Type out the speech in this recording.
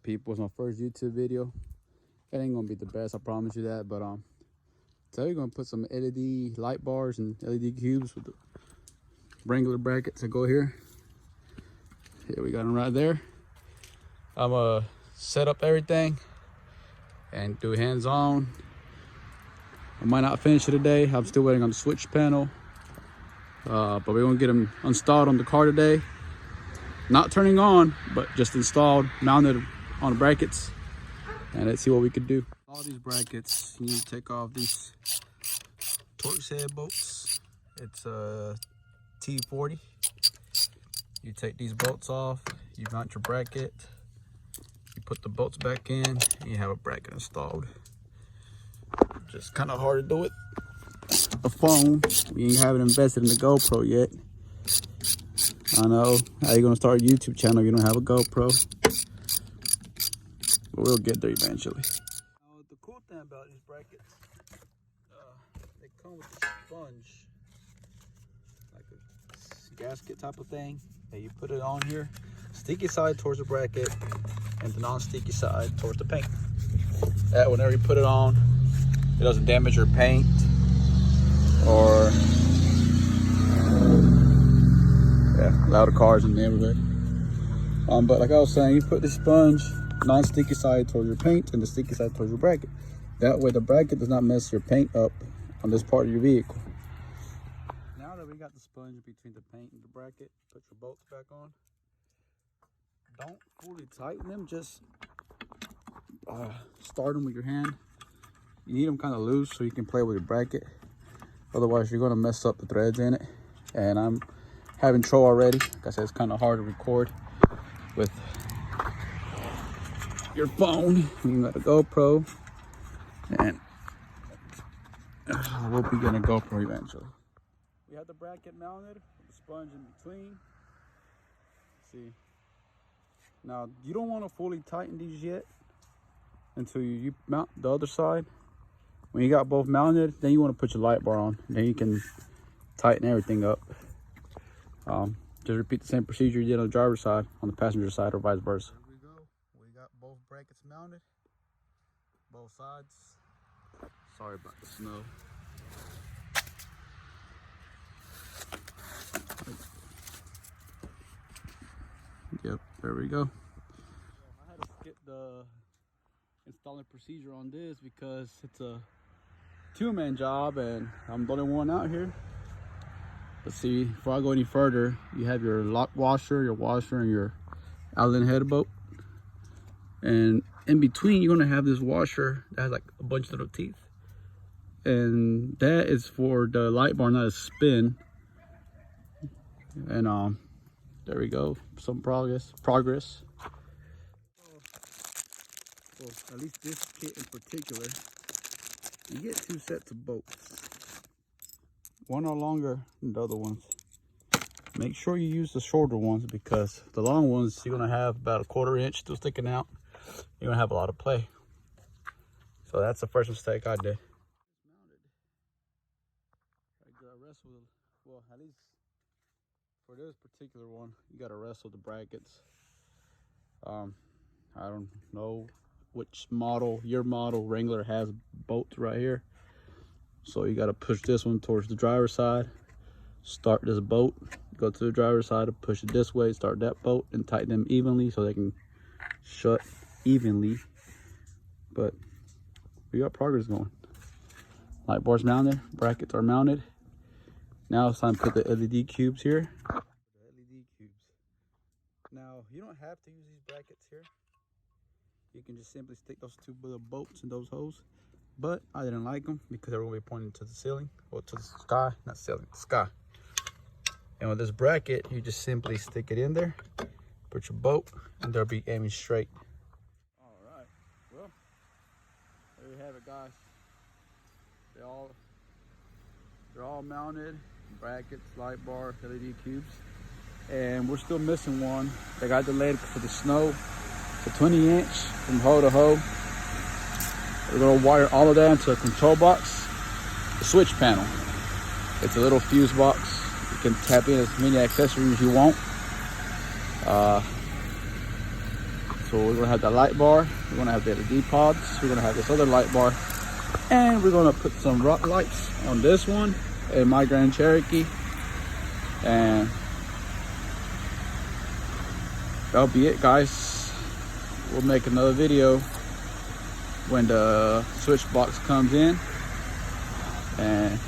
People, it's my first YouTube video. It ain't gonna be the best, I promise you that, but so we're gonna put some LED light bars and LED cubes with the Wrangler brackets that go here. Here we got them right there. I'm gonna set up everything and do hands-on. I might not finish it today. I'm still waiting on the switch panel, but we're gonna get them installed on the car today. Not turning on, but just installed, mounted on the brackets, and let's see what we could do. All these brackets, you need to take off these Torx head bolts. It's a T40. You take these bolts off, you mount your bracket, you put the bolts back in, and you have a bracket installed. Just kind of hard to do it. A phone, you ain't haven't invested in the GoPro yet. I know, how you gonna start a YouTube channel if you don't have a GoPro? But we'll get there eventually. The cool thing about these brackets, they come with a sponge, like a gasket type of thing, and you put it on here. Sticky side towards the bracket, and the non-sticky side towards the paint. That whenever you put it on, it doesn't damage your paint or a lot of cars in the neighborhood. But like I was saying, you put the sponge non-sticky side towards your paint and the sticky side towards your bracket. That way the bracket does not mess your paint up on this part of your vehicle. Now that we got the sponge between the paint and the bracket, put your bolts back on. Don't fully tighten them, just start them with your hand. You need them kind of loose so you can play with your bracket. Otherwise you're going to mess up the threads in it. And I'm having trouble already. Like I said, it's kind of hard to record with your phone when you got a GoPro, and we'll be getting a GoPro eventually. We have the bracket mounted with the sponge in between. See, now you don't want to fully tighten these yet until you mount the other side. When you got both mounted, then you want to put your light bar on, then you can tighten everything up. Just repeat the same procedure you did on the driver's side, on the passenger side, or vice versa. Here we go. We got both brackets mounted, both sides. Sorry about the snow. Yep, there we go. I had to skip the installing procedure on this because it's a two-man job and I'm the only one out here. Let's see, before I go any further, you have your lock washer, and your Allen head bolt. And in between, you're gonna have this washer that has like a bunch of little teeth. And that is for the light bar not to spin. And there we go, some progress. Well, at least this kit in particular, you get two sets of bolts. One are longer than the other ones. Make sure you use the shorter ones because the long ones, you're gonna have about a 1/4 inch still sticking out. You're gonna have a lot of play. So that's the first mistake I did. Well, at least for this particular one, you gotta wrestle the brackets. I don't know which model, your model Wrangler has bolts right here. So you got to push this one towards the driver's side, start this bolt, go to the driver's side, push it this way, start that bolt, and tighten them evenly so they can shut evenly. But we got progress going. Light bars mounted, brackets are mounted. Now it's time to put the LED cubes here. Now you don't have to use these brackets here. You can just simply stick those two little bolts in those holes. But I didn't like them because they were going to be pointing to the ceiling, or to the sky, not ceiling, sky. And with this bracket, you just simply stick it in there, put your bolt, and they'll be aiming straight. All right, well, there you have it, guys. They're all mounted, brackets, light bar, LED cubes, and we're still missing one. They got delayed for the snow. It's a 20-inch from hoe to hoe. We're gonna wire all of that into a control box, the switch panel. It's a little fuse box. You can tap in as many accessories as you want. So we're gonna have the light bar, we're gonna have the LED pods, we're gonna have this other light bar, and we're gonna put some rock lights on this one in my Grand Cherokee, and that'll be it, guys. We'll make another video when the switch box comes in, and